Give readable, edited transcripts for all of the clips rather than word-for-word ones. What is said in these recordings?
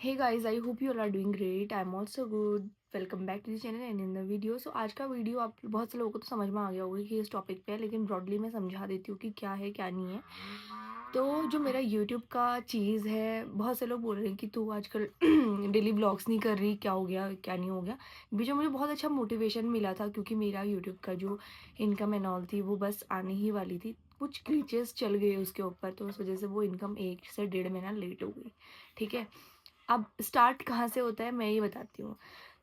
Hey guys, I hope you all are doing great. I'm also good. Welcome back to the channel and in the video. So आज का video आप बहुत से लोगों को तो समझ में आ गया होगा कि इस टॉपिक पे है, लेकिन ब्रॉडली मैं समझा देती हूँ कि क्या है क्या नहीं है। तो जो मेरा यूट्यूब का चीज़ है, बहुत से लोग बोल रहे हैं कि तू आजकल डेली व्लॉग्स नहीं कर रही, क्या हो गया क्या नहीं हो गया। बीच में मुझे बहुत अच्छा मोटिवेशन मिला था क्योंकि मेरा यूट्यूब का जो इनकम एंड ऑल थी वो बस आने ही वाली थी। कुछ ग्लिचेस चल गए उसके ऊपर, तो उस वजह से वो इनकम 1 से 1.5 महीना लेट हो गई। ठीक है, अब स्टार्ट कहाँ से होता है मैं ये बताती हूँ।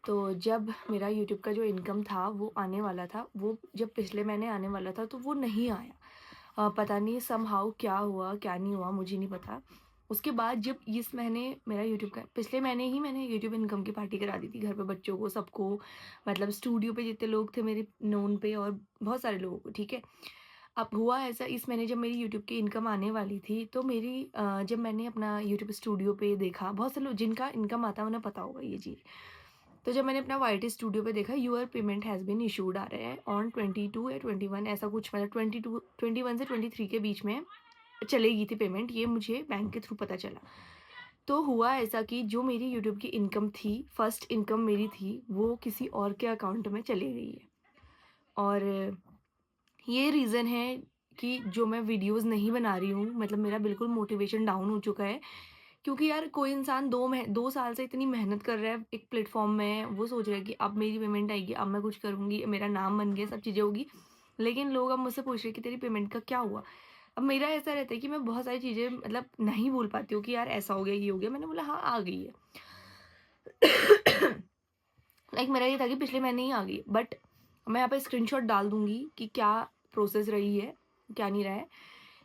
तो जब मेरा यूट्यूब का जो इनकम था वो आने वाला था, वो जब पिछले महीने आने वाला था तो वो नहीं आया। पता नहीं समहाउ क्या हुआ क्या नहीं हुआ, मुझे नहीं पता। उसके बाद जब इस महीने मेरा यूट्यूब का, पिछले महीने ही मैंने यूट्यूब इनकम की पार्टी करा दी थी घर पे बच्चों को सबको, मतलब स्टूडियो पे जितने लोग थे मेरे नोन पे और बहुत सारे लोगों को। ठीक है, अब हुआ ऐसा, इस महीने जब मेरी यूट्यूब की इनकम आने वाली थी तो मेरी जब मैंने अपना यूट्यूब स्टूडियो पे देखा, बहुत से लोग जिनका इनकम आता है उन्हें पता होगा ये चीज़। तो जब मैंने अपना वाईटी स्टूडियो पे देखा, your payment has been issued आ रहे हैं ऑन 22 या 21, ऐसा कुछ, मतलब 21 से 23 के बीच में चलेगी थी पेमेंट, ये मुझे बैंक के थ्रू पता चला। तो हुआ ऐसा कि जो मेरी यूट्यूब की इनकम थी, फर्स्ट इनकम मेरी थी, वो किसी और के अकाउंट में चली गई है। और ये रीज़न है कि जो मैं वीडियोज़ नहीं बना रही हूँ, मतलब मेरा बिल्कुल मोटिवेशन डाउन हो चुका है। क्योंकि यार कोई इंसान 2 साल से इतनी मेहनत कर रहा है एक प्लेटफ़ॉर्म में, वो सोच रहा है कि अब मेरी पेमेंट आएगी, अब मैं कुछ करूँगी, मेरा नाम बन गया, सब चीज़ें होगी। लेकिन लोग अब मुझसे पूछ रहे हैं कि तेरी पेमेंट का क्या हुआ? अब मेरा ऐसा रहता है कि मैं बहुत सारी चीज़ें मतलब नहीं बोल पाती हूँ कि यार ऐसा हो गया, ये हो गया। मैंने बोला हाँ, आ गई है। लाइक मेरा ये था कि पिछले महीने ही आ गई, बट मैं यहाँ पे स्क्रीनशॉट डाल दूँगी कि क्या प्रोसेस रही है, क्या नहीं रहा है।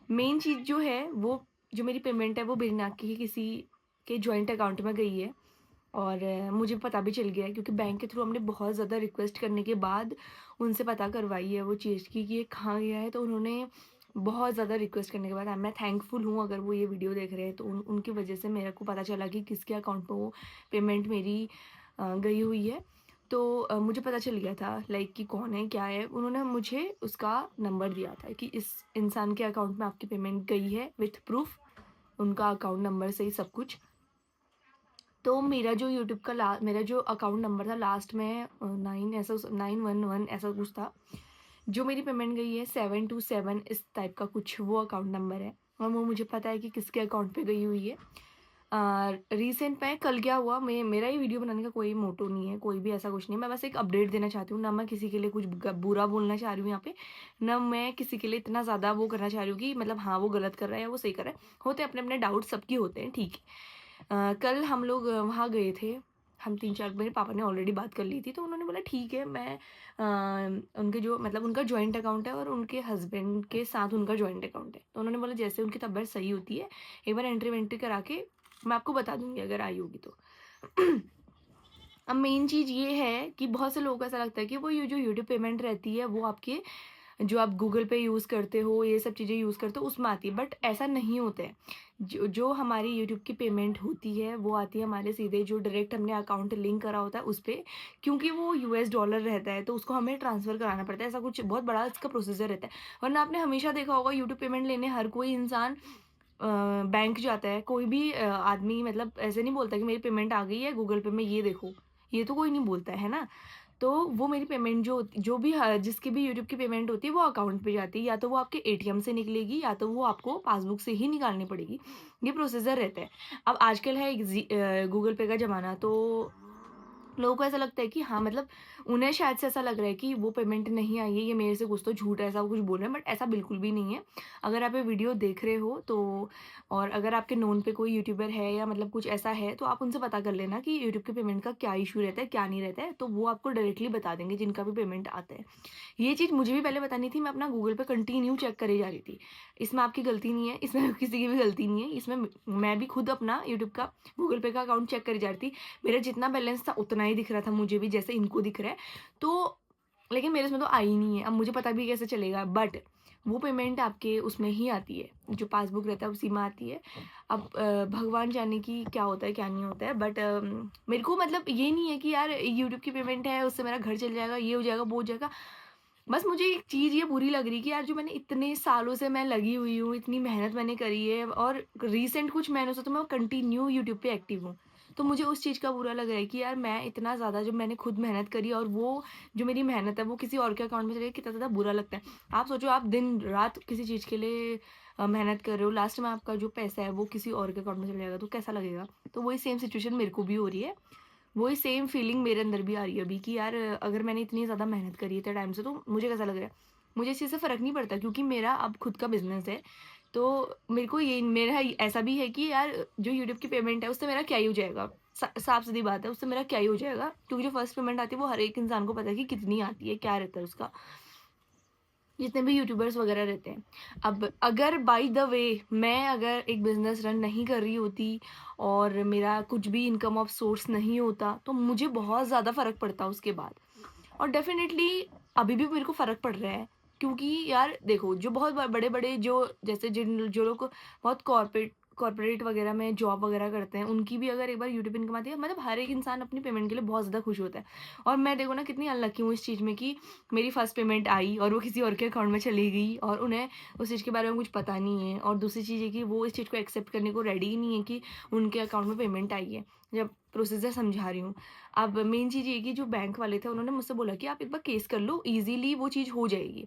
मेन चीज़ जो है वो, जो मेरी पेमेंट है वो बिना की किसी के जॉइंट अकाउंट में गई है। और मुझे पता भी चल गया है क्योंकि बैंक के थ्रू हमने बहुत ज़्यादा रिक्वेस्ट करने के बाद उनसे पता करवाई है वो चीज़ की कि ये कहाँ गया है। तो उन्होंने बहुत ज़्यादा रिक्वेस्ट करने के बाद, मैं थैंकफुल हूँ अगर वो ये वीडियो देख रहे हैं, तो उनकी वजह से मेरे को पता चला कि किसके अकाउंट में वो पेमेंट मेरी गई हुई है। तो मुझे पता चल गया था लाइक कि कौन है क्या है। उन्होंने मुझे उसका नंबर दिया था कि इस इंसान के अकाउंट में आपकी पेमेंट गई है विथ प्रूफ, उनका अकाउंट नंबर से ही सब कुछ। तो मेरा जो यूट्यूब का मेरा जो अकाउंट नंबर था लास्ट में 911 ऐसा कुछ था। जो मेरी पेमेंट गई है 727 इस टाइप का कुछ वो अकाउंट नंबर है, और वो मुझे पता है कि किसके अकाउंट पे गई हुई है। रिसेंट में कल क्या हुआ, मेरा ये वीडियो बनाने का कोई मोटो नहीं है, कोई भी ऐसा कुछ नहीं है। मैं बस एक अपडेट देना चाहती हूँ, ना मैं किसी के लिए कुछ बुरा बोलना चाह रही हूँ यहाँ पे, ना मैं किसी के लिए इतना ज़्यादा वो करना चाह रही हूँ कि मतलब हाँ वो गलत कर रहा है या वो सही कर रहा है। होते हैं अपने अपने डाउट, सबकी होते हैं, ठीक है। कल हम लोग वहाँ गए थे, हम 3-4, मेरे पापा ने ऑलरेडी बात कर ली थी, तो उन्होंने बोला ठीक है, मैं उनके जो मतलब उनका जॉइंट अकाउंट है और उनके हस्बैंड के साथ उनका जॉइंट अकाउंट है, तो उन्होंने बोला जैसे उनकी तबीयत सही होती है एक बार एंट्री वेंट्री करा के मैं आपको बता दूंगी अगर आई होगी तो। अब मेन चीज़ ये है कि बहुत से लोगों को ऐसा लगता है कि वो ये जो यूट्यूब पेमेंट रहती है वो आपके, जो आप गूगल पे यूज़ करते हो, ये सब चीज़ें यूज़ करते हो उसमें आती है, बट ऐसा नहीं होता है। जो हमारी यूट्यूब की पेमेंट होती है वो आती है हमारे सीधे, जो डायरेक्ट हमने अकाउंट लिंक करा होता है उस पे, क्योंकि वो यूएस डॉलर रहता है तो उसको हमें ट्रांसफ़र कराना पड़ता है। ऐसा कुछ बहुत बड़ा इसका प्रोसीजर रहता है। वरना आपने हमेशा देखा होगा यूट्यूब पेमेंट लेने हर कोई इंसान बैंक जाता है, कोई भी आदमी मतलब ऐसे नहीं बोलता कि मेरी पेमेंट आ गई है गूगल पे में ये देखो, ये तो कोई नहीं बोलता है ना। तो वो मेरी पेमेंट जो भी जिसकी भी यूट्यूब की पेमेंट होती है वो अकाउंट पे जाती है, या तो वो आपके एटीएम से निकलेगी या तो वो आपको पासबुक से ही निकालनी पड़ेगी। ये प्रोसीजर रहता है। अब आजकल है गूगल पे का ज़माना, तो लोगों को ऐसा लगता है कि हाँ, मतलब उन्हें शायद से ऐसा लग रहा है कि वो पेमेंट नहीं आई है, ये मेरे से कुछ तो झूठ ऐसा कुछ बोल रहे हैं, बट ऐसा बिल्कुल भी नहीं है। अगर आप ये वीडियो देख रहे हो तो, और अगर आपके नोन पे कोई यूट्यूबर है या मतलब कुछ ऐसा है, तो आप उनसे पता कर लेना कि यूट्यूब के पेमेंट का क्या इशू रहता है, क्या नहीं रहता है, तो वो आपको डायरेक्टली बता देंगे जिनका भी पेमेंट आता है। ये चीज़ मुझे भी पहले पता नहीं थी, मैं अपना गूगल पे कंटिन्यू चेक करे जा रही थी। इसमें आपकी गलती नहीं है, इसमें किसी की भी गलती नहीं है, इसमें मैं भी खुद अपना यूट्यूब का गूगल पे का अकाउंट चेक करी जा रही थी। मेरा जितना बैलेंस था उतना ही दिख रहा था मुझे भी, जैसे इनको दिख रहा है। तो लेकिन मेरे उसमें तो आई ही नहीं है, अब मुझे पता भी कैसे चलेगा, बट वो पेमेंट आपके उसमें ही आती है, जो पासबुक रहता है उसी में आती है। अब भगवान जाने की क्या होता है क्या नहीं होता है, बट मेरे को मतलब ये नहीं है कि यार यूट्यूब की पेमेंट है उससे मेरा घर चल जाएगा, ये हो जाएगा वो हो जाएगा। बस मुझे एक चीज़ ये बुरी लग रही है कि यार जो मैंने इतने सालों से मैं लगी हुई हूँ, इतनी मेहनत मैंने करी है, और रिसेंट कुछ महीनों से तो मैं कंटिन्यू यूट्यूब पे एक्टिव हूँ। तो मुझे उस चीज़ का बुरा लग रहा है कि यार मैं इतना ज़्यादा जो मैंने खुद मेहनत करी और वो जो मेरी मेहनत है वो किसी और के अकाउंट में चली गई, कितना ज़्यादा बुरा लगता है। आप सोचो आप दिन-रात किसी चीज़ के लिए मेहनत कर रहे हो, लास्ट में आपका जो पैसा है वो किसी और के अकाउंट में चला जाएगा तो कैसा लगेगा? तो वही सेम सिचुएशन मेरे को भी हो रही है। वही सेम फीलिंग मेरे अंदर भी आ रही है अभी कि यार अगर मैंने इतनी ज़्यादा मेहनत करी है इतने टाइम से तो मुझे कैसा लग रहा है। मुझे इस चीज़ से फ़र्क नहीं पड़ता क्योंकि मेरा अब खुद का बिज़नेस है। तो मेरे को ये मेरा ऐसा भी है कि यार जो यूट्यूब की पेमेंट है उससे मेरा क्या ही हो जाएगा? साफ-सीधी बात है उससे मेरा क्या ही हो जाएगा? क्योंकि जो फर्स्ट पेमेंट आती है वो हर एक इंसान को पता है कि कितनी आती है, क्या रहता है उसका। जितने भी यूट्यूबर्स वगैरह रहते हैं। अब अगर बाय द वे मैं अगर एक बिज़नेस रन नहीं कर रही होती और मेरा कुछ भी इनकम ऑफ सोर्स नहीं होता, तो मुझे बहुत ज़्यादा फ़र्क पड़ता उसके बाद। और डेफ़िनेटली अभी भी मेरे को फ़र्क पड़ रहा है क्योंकि यार देखो जो बहुत बड़े-बड़े जो जैसे जिन जो लोग बहुत कॉर्पोरेट वगैरह में जॉब वगैरह करते हैं, उनकी भी अगर एक बार यूट्यूब इनकम आती है मतलब हर एक इंसान अपनी पेमेंट के लिए बहुत ज़्यादा खुश होता है। और मैं देखो ना कितनी अनलकी हूँ इस चीज़ में कि मेरी फर्स्ट पेमेंट आई और वो किसी और के अकाउंट में चली गई और उन्हें उस चीज़ के बारे में कुछ पता नहीं है। और दूसरी चीज़ है कि वो इस चीज़ को एक्सेप्ट करने को रेडी ही नहीं है कि उनके अकाउंट में पेमेंट आई है। जब प्रोसीजर समझा रही हूँ। अब मेन चीज़ ये है कि जो बैंक वाले थे उन्होंने मुझसे बोला कि आप एक बार केस कर लो, ईज़िली वो चीज़ हो जाएगी।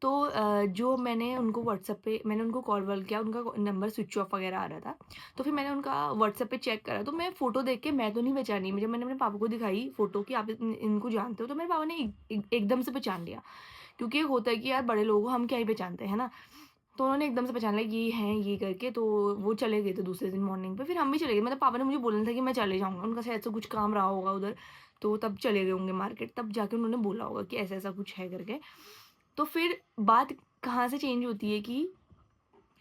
तो जो मैंने उनको व्हाट्सएप पे मैंने उनको कॉल-वॉल किया, उनका नंबर स्विच ऑफ वगैरह आ रहा था। तो फिर मैंने उनका व्हाट्सएप पे चेक करा, तो मैं फ़ोटो देख के मैं तो नहीं पहचानी। जब मैंने अपने पापा को दिखाई फ़ोटो कि आप इनको जानते हो, तो मेरे पापा ने एकदम से पहचान लिया। क्योंकि एक होता है कि यार बड़े लोगों को हम क्या ही पहचानते हैं, है ना? तो उन्होंने एकदम से पहचान लिया ये हैं, ये करके, तो वो चले गए थे दूसरे दिन मॉर्निंग पे। फिर हम भी चले गए, मतलब पापा ने मुझे बोलना था कि मैं चले जाऊँगा, उनका शायद से कुछ काम रहा होगा उधर, तो तब चले गए होंगे मार्केट, तब जाके उन्होंने बोला होगा कि ऐसा-ऐसा कुछ है करके। तो फिर बात कहाँ से चेंज होती है कि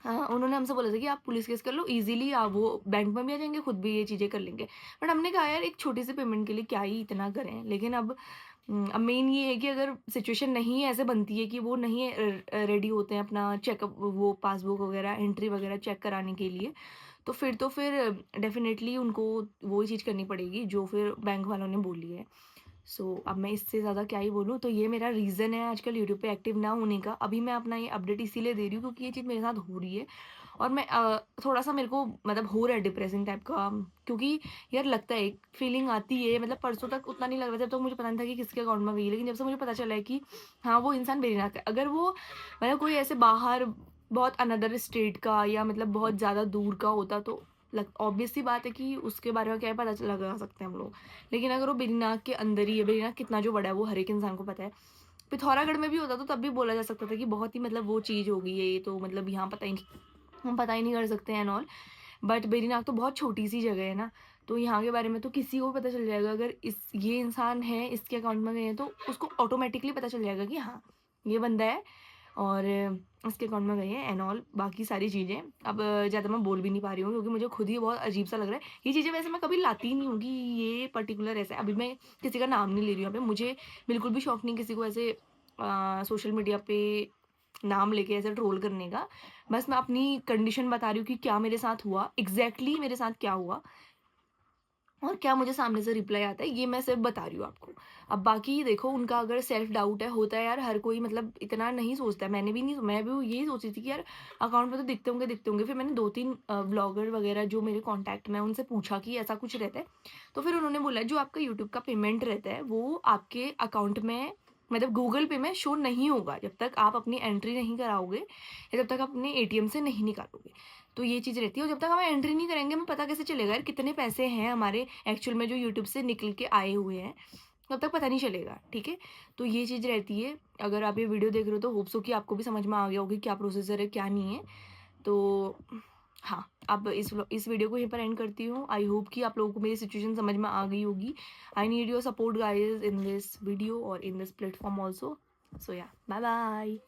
उन्होंने हमसे बोला था कि आप पुलिस केस कर लो, ईज़िली आप वो बैंक में भी आ जाएँगे, खुद भी ये चीज़ें कर लेंगे। बट हमने कहा यार एक छोटी-सी पेमेंट के लिए क्या ही इतना करें। लेकिन अब मेन ये है कि अगर सिचुएशन नहीं ऐसे बनती है कि वो नहीं रेडी होते हैं अपना चेकअप वो पासबुक वगैरह एंट्री वगैरह चेक कराने के लिए, तो फिर डेफ़िनेटली उनको वो चीज़ करनी पड़ेगी जो फिर बैंक वालों ने बोली है। सो अब मैं इससे ज़्यादा क्या ही बोलूँ, तो ये मेरा रीज़न है आजकल यूट्यूब पे एक्टिव ना होने का। अभी मैं अपना ये अपडेट इसीलिए दे रही हूँ क्योंकि ये चीज़ मेरे साथ हो रही है और मैं थोड़ा-सा मेरे को मतलब हो रहा है डिप्रेसिंग टाइप का, क्योंकि यार लगता है, एक फीलिंग आती है। मतलब परसों तक उतना नहीं लग रहा था, जब तक मुझे पता नहीं था कि किसके अकाउंट में गई है। लेकिन जब से मुझे पता चला है कि हाँ, वो इंसान मेरे नाते है। अगर वो मतलब कोई ऐसे बाहर बहुत अनदर स्टेट का या मतलब बहुत ज़्यादा दूर का होता तो लग ऑब्वियस सी बात है कि उसके बारे में क्या है पता लगा सकते हैं हम लोग। लेकिन अगर वो बेरीनाग के अंदर ही है, बेरीनाग कितना जो बड़ा है वो हर एक इंसान को पता है। पिथौरागढ़ में भी होता तो तब भी बोला जा सकता था कि बहुत ही मतलब वो चीज़ हो गई है ये, तो मतलब यहाँ पता ही नहीं, हम पता ही नहीं कर सकते एंड ऑल। बट बेरीनाग तो बहुत छोटी-सी जगह है ना, तो यहाँ के बारे में तो किसी को भी पता चल जाएगा। अगर ये इंसान है, इसके अकाउंट में गए हैं, तो उसको ऑटोमैटिकली पता चल जाएगा कि हाँ, ये बंदा है और इसके अकाउंट में गए हैं एंड ऑल बाकी सारी चीज़ें। अब ज़्यादा मैं बोल भी नहीं पा रही हूँ क्योंकि मुझे खुद ही बहुत अजीब-सा लग रहा है। ये चीज़ें वैसे मैं कभी लाती ही नहीं हूँ कि ये पर्टिकुलर ऐसा है। अभी मैं किसी का नाम नहीं ले रही हूँ यहाँ पे, मुझे बिल्कुल भी शौक नहीं किसी को ऐसे सोशल मीडिया पे नाम लेके ऐसे ट्रोल करने का। बस मैं अपनी कंडीशन बता रही हूँ कि क्या मेरे साथ हुआ, एग्ज़ैक्टली मेरे साथ क्या हुआ और क्या मुझे सामने से रिप्लाई आता है, ये मैं सिर्फ़ बता रही हूँ आपको। अब बाकी देखो उनका अगर सेल्फ डाउट है, होता है यार, हर कोई मतलब इतना नहीं सोचता है। मैंने भी नहीं, मैं भी यही सोच रही थी कि यार अकाउंट में तो दिखते होंगे, दिखते होंगे। फिर मैंने 2-3 व्लॉगर वगैरह जो मेरे कॉन्टैक्ट में हैं, उनसे पूछा कि ऐसा कुछ रहता है? तो फिर उन्होंने बोला जो आपका यूट्यूब का पेमेंट रहता है, वो आपके अकाउंट में मतलब गूगल पे में शो नहीं होगा, जब तक आप अपनी एंट्री नहीं कराओगे या जब तक आप अपने एटीएम से नहीं निकालोगे। तो ये चीज़ रहती है और जब तक हम एंट्री नहीं करेंगे हमें पता कैसे चलेगा यार कितने पैसे हैं हमारे एक्चुअल में जो यूट्यूब से निकल के आए हुए हैं, तब तक पता नहीं चलेगा, ठीक है? तो ये चीज़ रहती है। अगर आप ये वीडियो देख रहे हो तो होप सो कि आपको भी समझ में आ गया होगा कि क्या प्रोसीजर है, क्या नहीं है। तो हाँ, अब इस वीडियो को यहीं पर एंड करती हूँ। आई होप कि आप लोगों को मेरी सिचुएशन समझ में आ गई होगी। I need your support guys in this video और इन दिस प्लेटफ़ॉर्म ऑल्सो। सो या, बाय बाय।